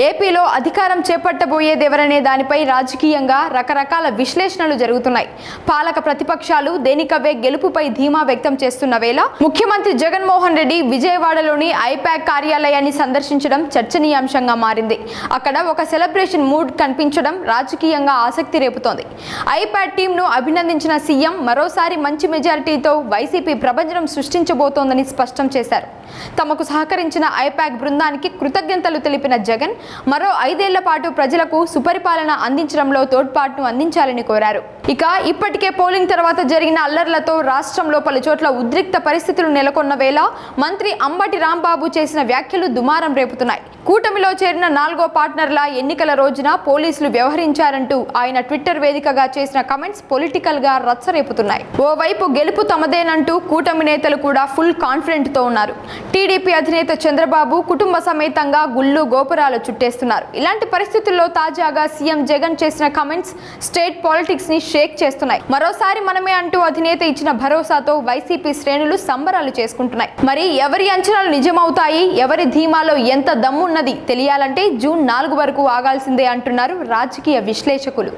ఏపీలో అధికారం చేపట్టబోయేదెవరనే దానిపై రాజకీయంగా రకరకాల విశ్లేషణలు జరుగుతున్నాయి. పాలక ప్రతిపక్షాలు దేనికవే గెలుపుపై ధీమా వ్యక్తం చేస్తున్న వేళ ముఖ్యమంత్రి జగన్మోహన్ రెడ్డి విజయవాడలోని ఐపాక్ కార్యాలయాన్ని సందర్శించడం చర్చనీయాంశంగా మారింది. అక్కడ ఒక సెలబ్రేషన్ మూడ్ కనిపించడం రాజకీయంగా ఆసక్తి రేపుతోంది. ఐపాక్ టీంను అభినందించిన సీఎం మరోసారి మంచి మెజారిటీతో వైసీపీ ప్రభంజనం సృష్టించబోతోందని స్పష్టం చేశారు. తమకు సహకరించిన ఐపాక్ బృందానికి కృతజ్ఞతలు తెలిపిన జగన్ మరో 5 ఏళ్ల పాటు ప్రజలకు సుపరిపాలన అందించడంలో తోడ్పాటును అందించాలని కోరారు. ఇక ఇప్పటికే పోలింగ్ తర్వాత జరిగిన అల్లర్లతో రాష్ట్రంలో పలుచోట్ల ఉద్రిక్త పరిస్థితులు నెలకొన్న వేళ మంత్రి అంబటి రాంబాబు చేసిన వ్యాఖ్యలు దుమారం రేపుతున్నాయి. కూటమిలో చేరిన 4వ పార్ట్నర్ల ఎన్నికల రోజున పోలీసులు వ్యవహరించారంటూ ఆయన ట్విట్టర్ వేదికగా చేసిన కామెంట్స్ పొలిటికల్ గా రచ్చరేపుతున్నాయి. ఓవైపు గెలుపు తమదేనంటూ కూటమి నేతలు కూడా ఫుల్ కాన్ఫిడెంట్ తో ఉన్నారు. టీడీపీ అధినేత చంద్రబాబు కుటుంబ సమేతంగా గుళ్ళు గోపురాలు చుట్టేస్తున్నారు. ఇలాంటి పరిస్థితుల్లో తాజాగా సీఎం జగన్ చేసిన కామెంట్స్ స్టేట్ పాలిటిక్స్ ని షేక్ చేస్తున్నాయి. మరోసారి మనమే అంటూ అధినేత ఇచ్చిన భరోసాతో వైసీపీ శ్రేణులు సంబరాలు చేసుకుంటున్నాయి. మరి ఎవరి అంచనాలు నిజమవుతాయి, ఎవరి ధీమాలో ఎంత దమ్మున్నది తెలియాలంటే జూన్ 4 వరకు ఆగాల్సిందే అంటున్నారు రాజకీయ విశ్లేషకులు.